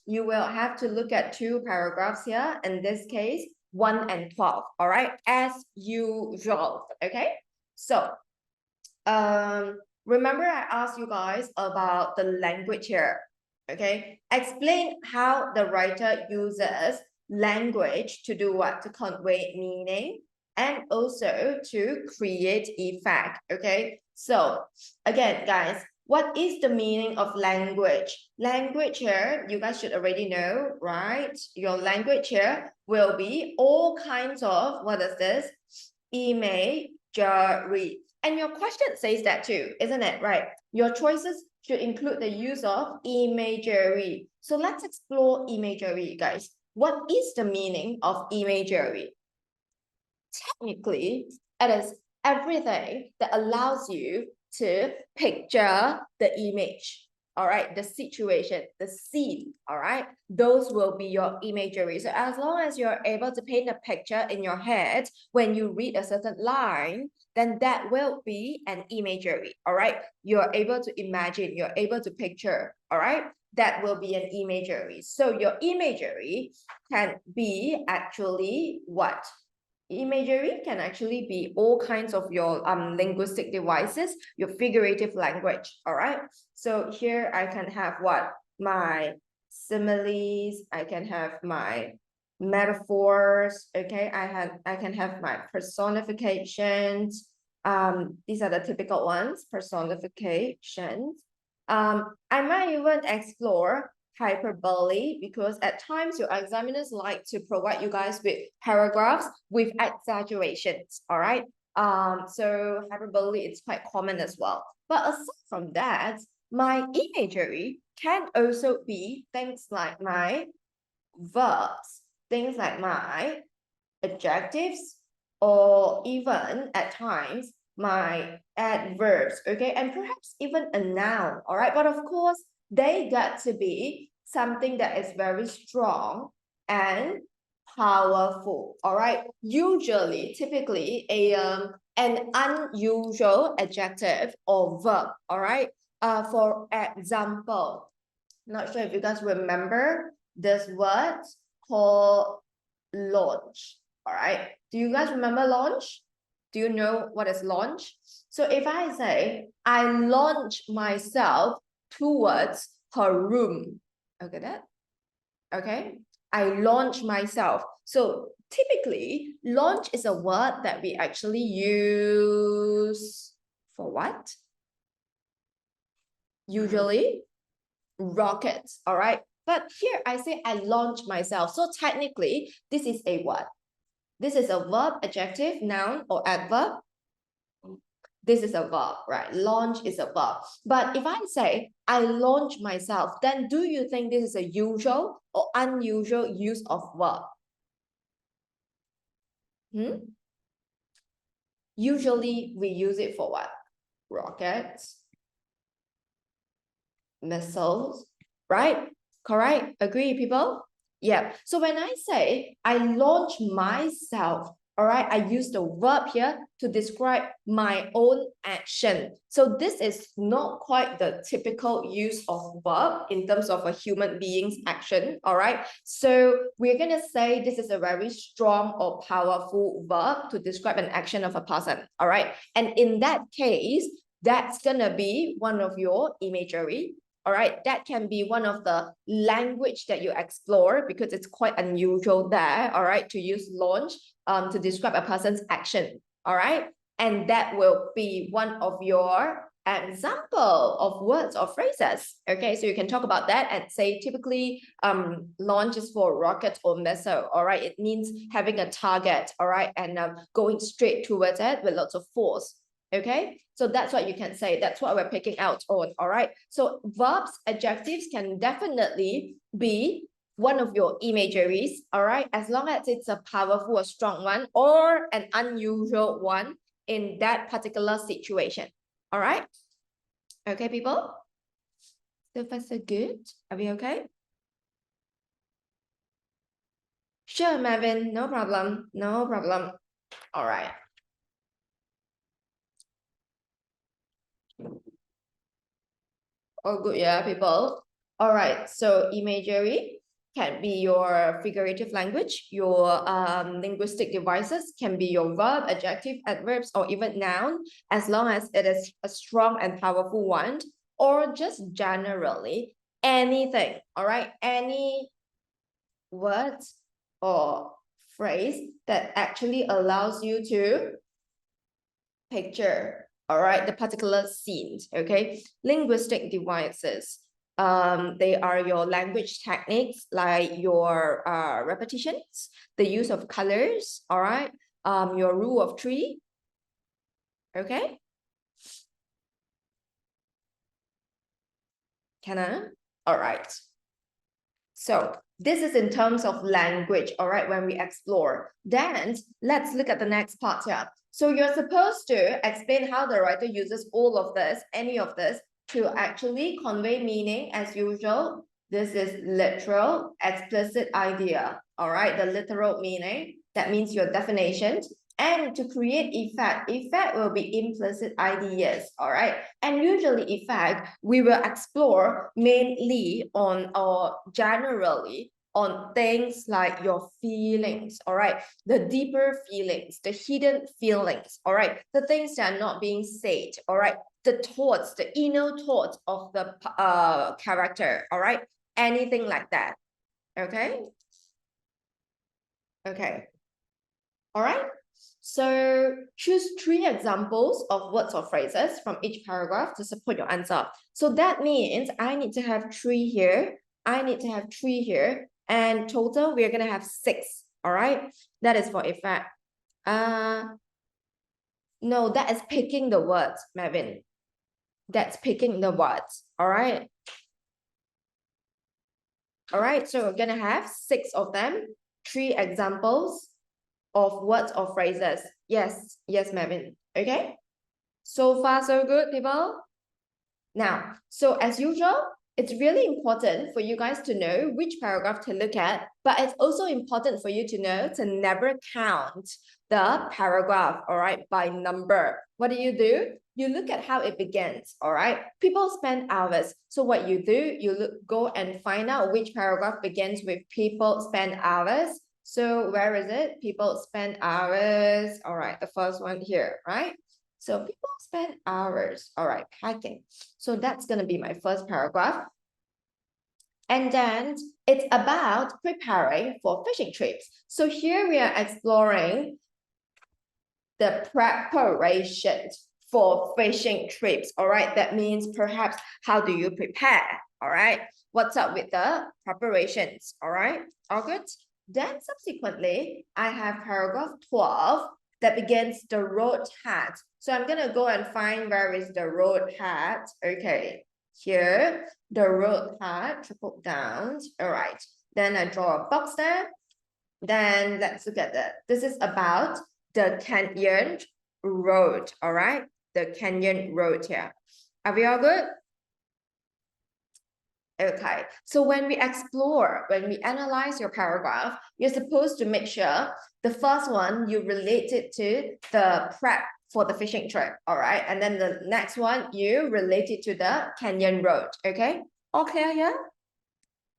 you will have to look at 2 paragraphs here. In this case, 1 and 12. All right, as usual. Okay, so remember I asked you guys about the language here. Okay, explain how the writer uses language to do what? To convey meaning and also to create effect. Okay, so again, guys, what is the meaning of language? Language here, you guys should already know, right? Your language here will be all kinds of, what is this? Imagery. And your question says that too, isn't it? Right. Your choices should include the use of imagery. So let's explore imagery, guys. What is the meaning of imagery? Technically, it is everything that allows you to picture the image. All right, the situation, the scene, all right, those will be your imagery. So as long as you're able to paint a picture in your head when you read a certain line, then that will be an imagery. All right, you're able to imagine, you're able to picture. All right, that will be an imagery. So your imagery can be actually what? Imagery can actually be all kinds of your linguistic devices, your figurative language. All right, so here I can have what? My similes, I can have my metaphors. Okay, I can have my personifications. These are the typical ones, personifications. I might even explore hyperbole, because at times your examiners like to provide you guys with paragraphs with exaggerations. All right, so hyperbole is quite common as well. But aside from that, my imagery can also be things like my verbs, things like my adjectives, or even at times my adverbs. Okay, and perhaps even a noun. All right, but of course they got to be something that is very strong and powerful. All right, usually, typically an unusual adjective or verb. All right, for example, not sure if you guys remember this word called launch. All right, do you guys remember launch? Do you know what is launch? So if I say I launch myself towards her room, okay, that okay, I launch myself. So typically launch is a word that we actually use for what? Usually rockets. All right, but here I say I launch myself. So technically this is a what? This is a verb, adjective, noun, or adverb. This is a verb, right? Launch is a verb. But if I say I launch myself, then do you think this is a usual or unusual use of verb? Usually we use it for what? Rockets, missiles, right? Correct? Agree, people? Yeah. So when I say I launch myself, all right, I use the verb here to describe my own action. So this is not quite the typical use of verb in terms of a human being's action, all right? So we're going to say this is a very strong or powerful verb to describe an action of a person, all right? And in that case, that's going to be one of your imagery. All right, that can be one of the language that you explore, because it's quite unusual there, all right, to use launch to describe a person's action, all right? And that will be one of your example of words or phrases. Okay, so you can talk about that and say typically launch is for rocket or missile, all right? It means having a target, all right, and going straight towards it with lots of force. Okay, so that's what you can say. That's what we're picking out on. All right, so verbs, adjectives can definitely be one of your imageries. All right, as long as it's a powerful or strong one or an unusual one in that particular situation. All right, okay, people, so far so good. Are we okay? Sure, Marvin, no problem, no problem. All right. All good, yeah, people. All right, so imagery. can be your figurative language, your linguistic devices, can be your verb, adjective, adverbs, or even noun, as long as it is a strong and powerful one, or just generally anything, all right? Any word or phrase that actually allows you to picture, all right, the particular scenes, okay? Linguistic devices. They are your language techniques, like your repetitions, the use of colors, all right? Your rule of three, okay? Can I? All right. So this is in terms of language, all right, when we explore. Then let's look at the next part here. So you're supposed to explain how the writer uses all of this, any of this, to actually convey meaning as usual. This is literal, explicit idea, all right? The literal meaning, that means your definition. And to create effect, effect will be implicit ideas, all right? And usually effect, we will explore mainly on or generally on things like your feelings, all right? The deeper feelings, the hidden feelings, all right? The things that are not being said, all right? The thoughts, the inner thoughts of the character, all right? Anything like that, okay? Okay, all right? So choose 3 examples of words or phrases from each paragraph to support your answer. So that means I need to have 3 here. I need to have 3 here. And total, we're going to have 6. All right. That is for effect. No, that is picking the words, Mavin. That's picking the words. All right. All right. So we're going to have 6 of them. 3 examples of words or phrases. Yes, Mavin. Okay. So far, so good, people. Now, so as usual, it's really important for you guys to know which paragraph to look at, but it's also important for you to know to never count the paragraph, all right, by number. What do? You look at how it begins, all right? People spend hours. So what you do, you go and find out which paragraph begins with people spend hours. So where is it? People spend hours. All right, the first one here, right? So people spend hours, all right, packing. So that's going to be my first paragraph. And then it's about preparing for fishing trips. So here we are exploring the preparation for fishing trips, all right? That means perhaps how do you prepare, all right? What's up with the preparations, all right? All good? Then subsequently, I have paragraph 12 that begins the road hat. So I'm going to go and find where is the road hat. Okay, here, the road hat, triple down. All right, then I draw a box there. Then let's look at that. This is about the canyon road, all right? The canyon road here. Are we all good? Okay, so when we explore, when we analyze your paragraph, you're supposed to make sure the first one, you relate it to the prep for the fishing trip, all right? And then the next one, you relate it to the canyon road, okay? Okay, yeah?